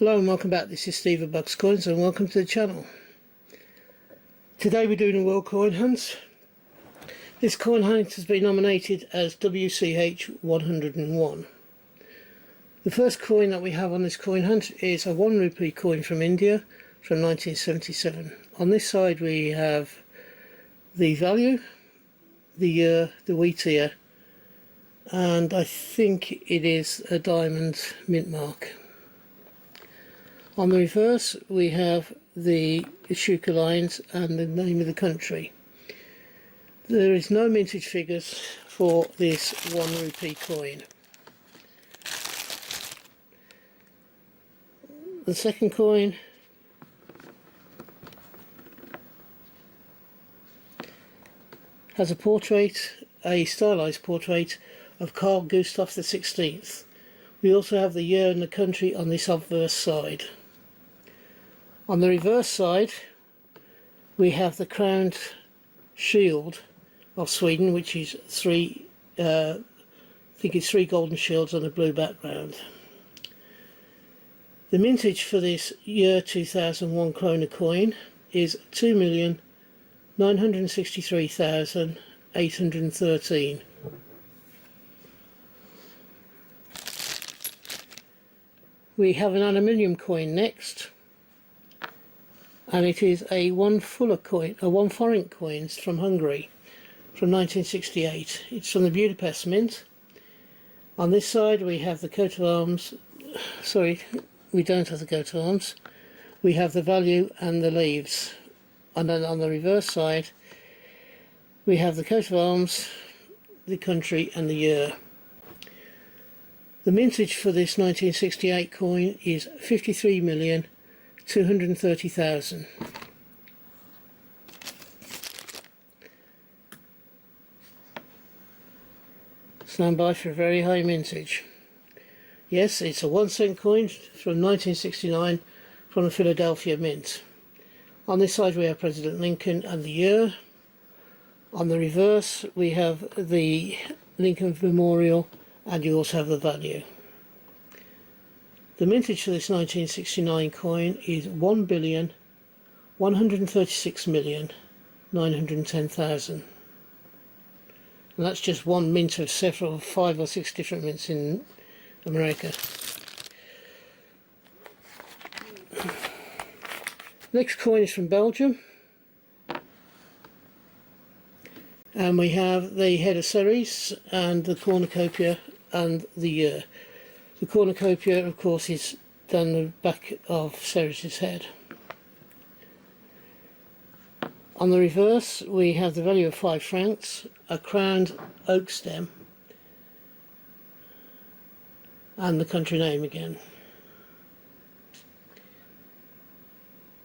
Hello and welcome back. This is Steve of Bucks Coins and welcome to the channel. Today we're doing a world coin hunt. This coin hunt has been nominated as WCH 101. The first coin that we have on this coin hunt is a 1 rupee coin from India from 1977. On this side we have the value, the year, the wheat year, and I think it is a diamond mint mark. On the reverse we have the Ashoka lines and the name of the country. There is no mintage figures for this 1 rupee coin. The second coin has a portrait, a stylized portrait of Carl Gustaf XVI. We also have the year and the country on this obverse side. On the reverse side we have the crowned shield of Sweden, which is three golden shields on a blue background. The mintage for this year 2001 krona coin is 2,963,813. We have an aluminium coin next, and it is a 1 fuller coin, a 1 forint coins from Hungary from 1968. It's from the Budapest Mint. On this side we have the coat of arms. Sorry, we don't have the coat of arms. We have the value and the leaves. And then on the reverse side we have the coat of arms, the country and the year. The mintage for this 1968 coin is 53,230,000. Stand by for a very high mintage. Yes, it's a 1 cent coin from 1969 from the Philadelphia Mint. On this side we have President Lincoln and the year. On the reverse we have the Lincoln Memorial, and you also have the value. The mintage for this 1969 coin is 1,136,910,000. And that's just one mint of several, 5 or 6 different mints in America. Next coin is from Belgium, and we have the head of Ceres and the cornucopia and the year. The cornucopia, of course, is down the back of Ceres' head. On the reverse we have the value of 5 francs, a crowned oak stem, and the country name again.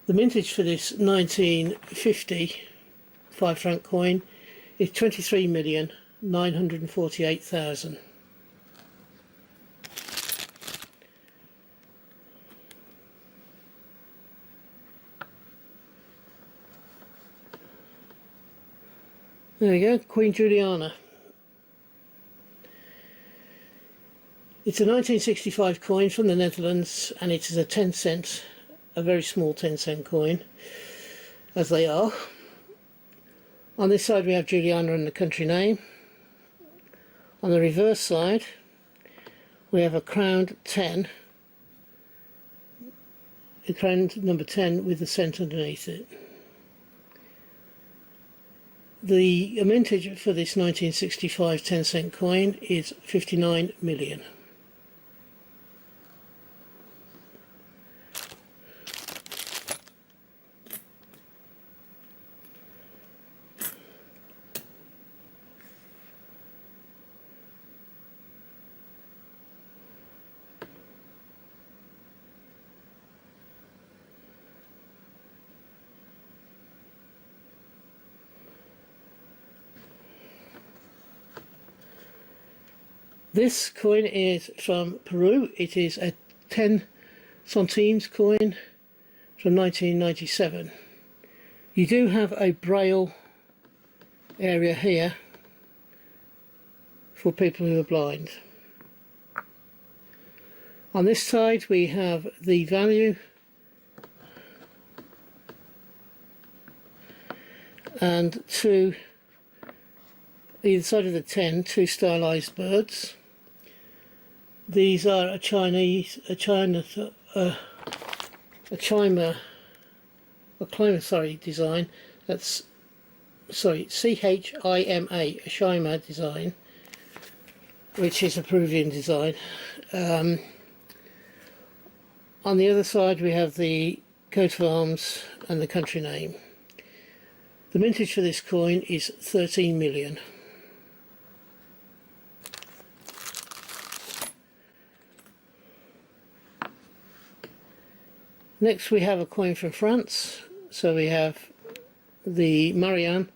The mintage for this 1950 5 franc coin is 23,948,000. There we go, Queen Juliana. It's a 1965 coin from the Netherlands, and it is a 10 cent, a very small 10 cent coin, as they are. On this side we have Juliana and the country name. On the reverse side we have a crowned 10, a crowned number 10 with the cent underneath it. The mintage for this 1965 10 cent coin is 59 million. This coin is from Peru. It is a 10 centimes coin from 1997. You do have a braille area here for people who are blind. On this side we have the value, and to either side of the 10, two stylized birds. These are a climber design. That's CHIMA, a Shima design, which is a Peruvian design. On the other side we have the coat of arms and the country name. The mintage for this coin is 13 million. Next we have a coin from France. So we have the Marianne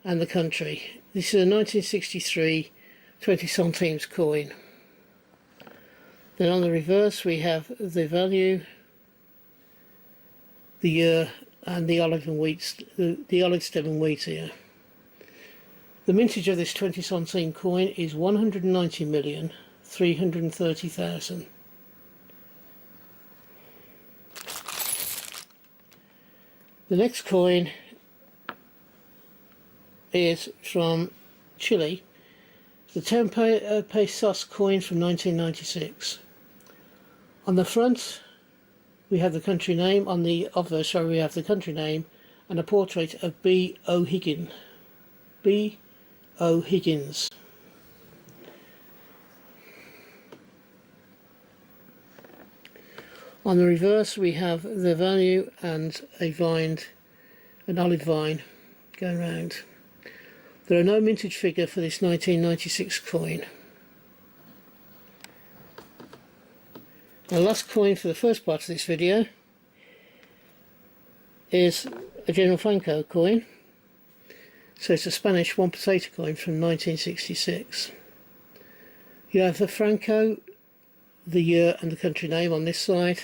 and the country. This is a 1963 20 centimes coin. Then on the reverse we have the value, the year, and the olive and wheat, the olive stem and wheat here. The mintage of this 20 centime coin is 190,330,000. The next coin is from Chile, the 10 pesos coin from 1996. On the front we have the country name, on the obverse we have the country name and a portrait of B.O. Higgins. B.O. Higgins. On the reverse we have the value and an olive vine going round. There are no mintage figure for this 1996 coin. The last coin for the first part of this video is a General Franco coin. So it's a Spanish 1 peseta coin from 1966. You have the Franco, the year and the country name on this side,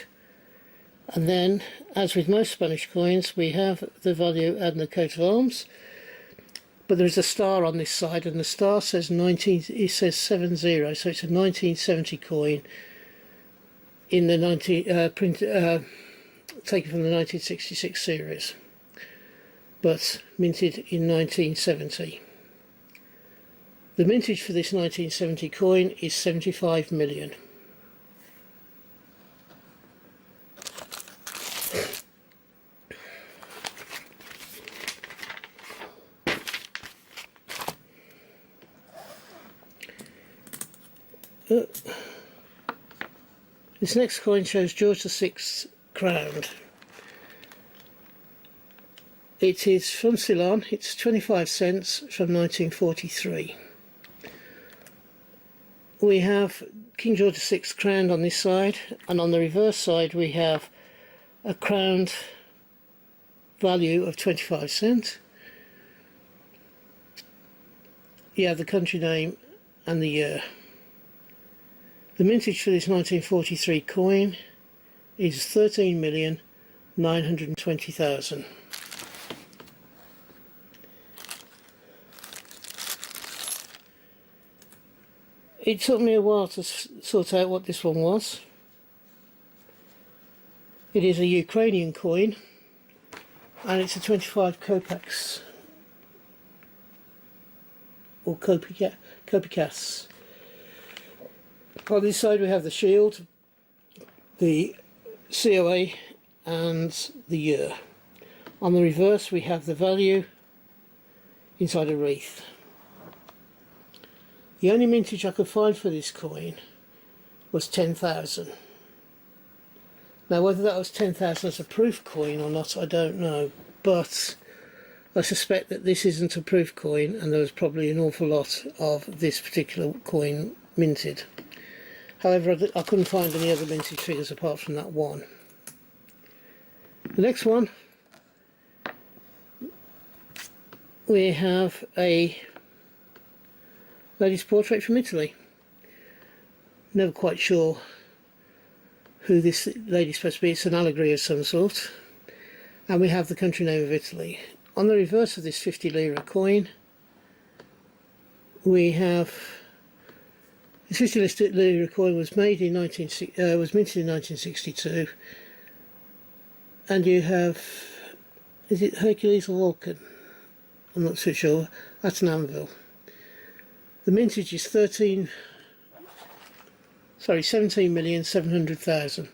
and then, as with most Spanish coins, we have the value and the coat of arms, but there is a star on this side, and the star says 70, so it's a 1970 coin in the taken from the 1966 series, but minted in 1970. The mintage for this 1970 coin is 75 million. This next coin shows George VI crowned. It is from Ceylon. It's 25 cents from 1943. We have King George VI crowned on this side, and on the reverse side we have a crowned value of 25 cents. You have the country name and the year. The mintage for this 1943 coin is 13,920,000. It took me a while to sort out what this one was. It is a Ukrainian coin, and it's a 25 kopecks, or kopeckas. On this side we have the shield, the COA and the year. On the reverse we have the value inside a wreath. The only mintage I could find for this coin was 10,000. Now whether that was 10,000 as a proof coin or not, I don't know, but I suspect that this isn't a proof coin, and there was probably an awful lot of this particular coin minted. However, I couldn't find any other mintage figures apart from that one. The next one, we have a lady's portrait from Italy. Never quite sure who this lady's supposed to be. It's an allegory of some sort. And we have the country name of Italy. On the reverse of this 50 lira coin, we have This 50 lira coin was made in was minted in 1962, and you have, is it Hercules or Vulcan? I'm not so sure. That's an anvil. The mintage is 17,700,000.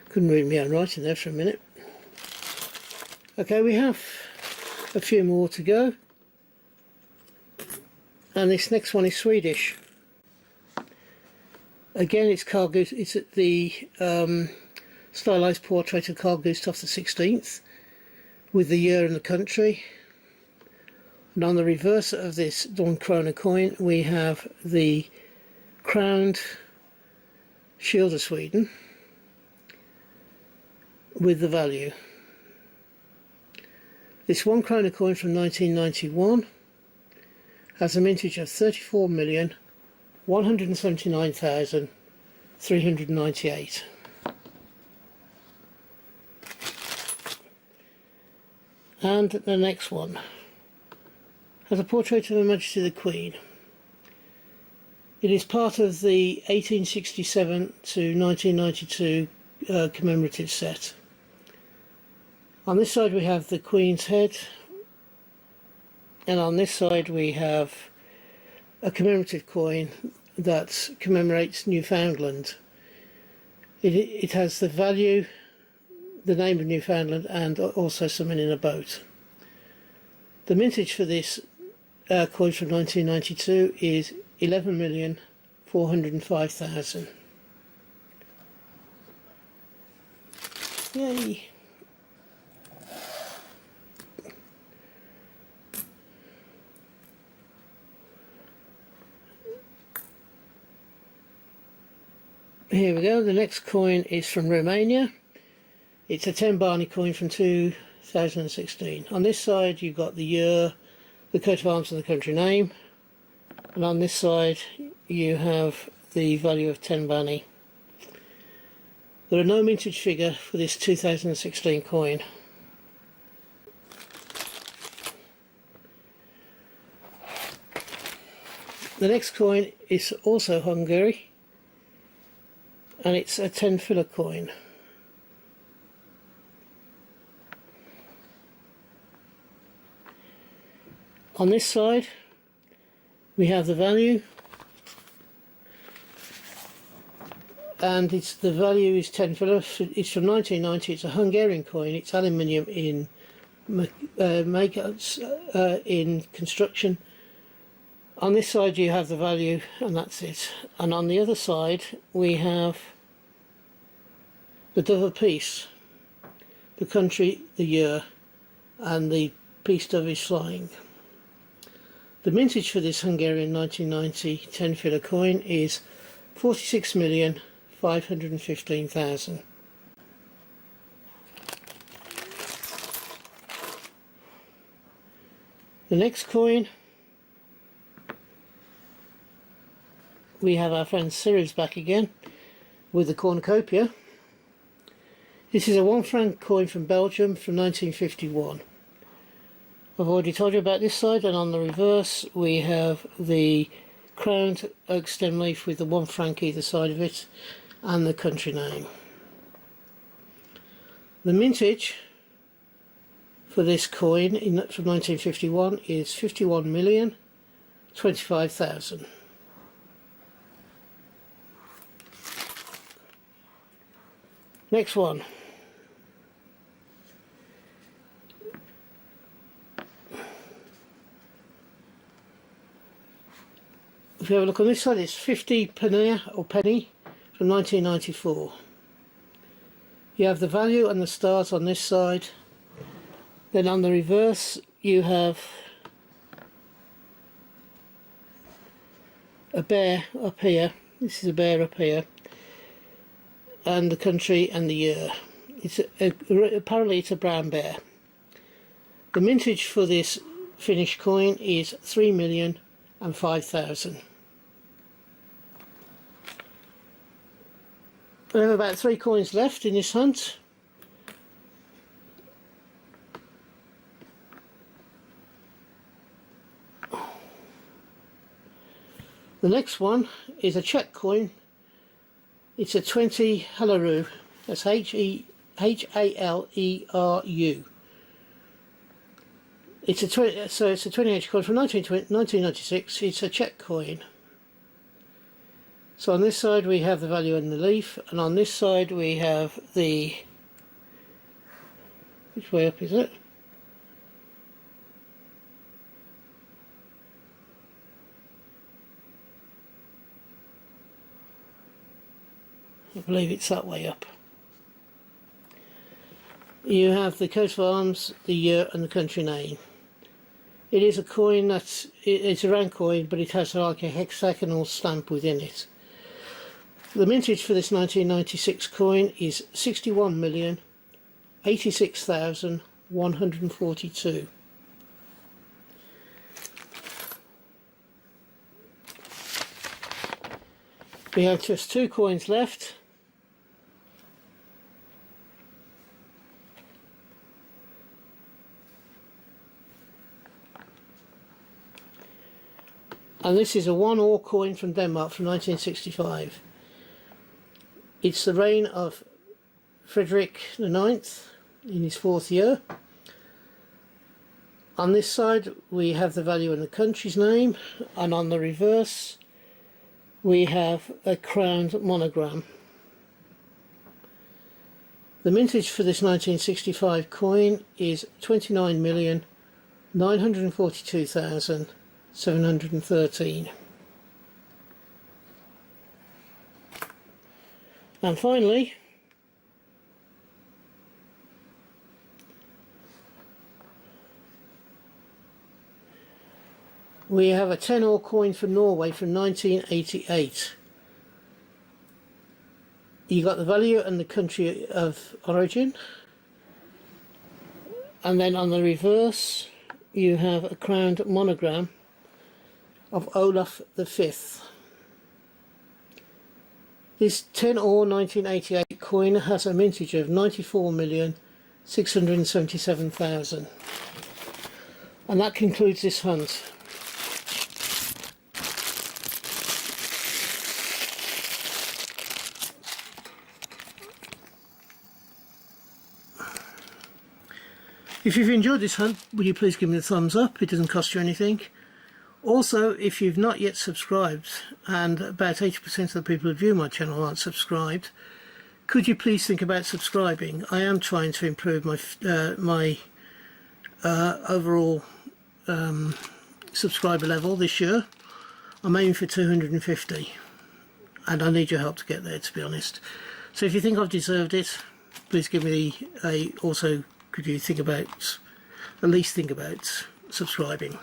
Couldn't read my own writing there for a minute. Okay, we have a few more to go, and this next one is Swedish. Again, it's Carl Gustaf. It's at the stylised portrait of Carl Gustaf the 16th, with the year and the country. And on the reverse of this 1 krona coin, we have the crowned shield of Sweden with the value. This 1 krona coin from 1991 has a mintage of 34,179,398. And the next one has a portrait of Her Majesty the Queen. It is part of the 1867 to 1992 commemorative set. On this side we have the Queen's head, and on this side we have a commemorative coin that commemorates Newfoundland. It has the value, the name of Newfoundland, and also someone in a boat. The mintage for this coin from 1992 is 11,405,000. Yay! Here we go, the next coin is from Romania. It's a 10 Barney coin from 2016. On this side you've got the year, the coat of arms and the country name, and on this side you have the value of 10 Barney. There are no mintage figure for this 2016 coin. The next coin is also Hungary, and it's a 10 filler coin. On this side we have the value, and the value is 10 filler. It's from 1990. It's a Hungarian coin. It's aluminium in in construction. On this side you have the value, and that's it. And on the other side we have the dove of peace, the country, the year, and the peace dove is flying. The mintage for this Hungarian 1990 10 filler coin is 46,515,000. The next coin, we have our friend Cyril's back again with the cornucopia. This is a 1 franc coin from Belgium from 1951. I've already told you about this side, and on the reverse we have the crowned oak stem leaf with the 1 franc either side of it and the country name. The mintage for this coin from 1951 is 51,025,000. Next one. If you have a look on this side, it's 50 penny or penny from 1994. You have the value and the stars on this side. Then on the reverse you have a bear up here. This is a bear up here, and the country and the year. Apparently it's a brown bear. The mintage for this Finnish coin is 3,005,000. We have about 3 coins left in this hunt. The next one is a Czech coin. It's a 20 Haleru. That's Haleru. It's a 20H coin from 1996. It's a Czech coin. So on this side we have the value in the leaf, and on this side we have the, which way up is it? I believe it's that way up. You have the coat of arms, the year and the country name. It is a coin it's a round coin, but it has like a hexagonal stamp within it. The mintage for this 1996 coin is 61,086,142. We have just 2 coins left. And this is a 1-ore coin from Denmark from 1965. It's the reign of Frederick IX in his 4th year. On this side we have the value in the country's name, and on the reverse we have a crowned monogram. The mintage for this 1965 coin is 29,942,713. And finally, we have a 10-ore coin from Norway from 1988. You got the value and the country of origin, and then on the reverse you have a crowned monogram of Olaf V. This 10-ore 1988 coin has a mintage of 94,677,000. And that concludes this hunt. If you've enjoyed this hunt, will you please give me a thumbs up? It doesn't cost you anything. Also, if you've not yet subscribed, and about 80% of the people who view my channel aren't subscribed, could you please think about subscribing? I am trying to improve my overall subscriber level this year. I'm aiming for 250, and I need your help to get there, to be honest. So if you think I've deserved it, please give me also could you think about, at least think about subscribing.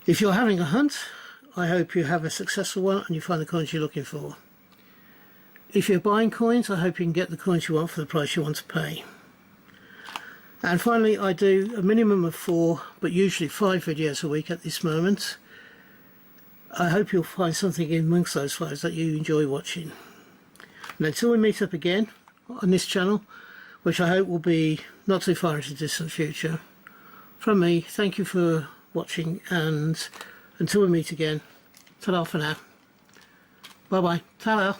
If you're having a hunt, I hope you have a successful one and you find the coins you're looking for. If you're buying coins, I hope you can get the coins you want for the price you want to pay. And finally, I do a minimum of 4, but usually 5 videos a week at this moment. I hope you'll find something amongst those 5 that you enjoy watching. And until we meet up again on this channel, which I hope will be not too far into the distant future, from me, thank you for watching, and until we meet again, ta-ra for now. Bye bye. Ta-ra.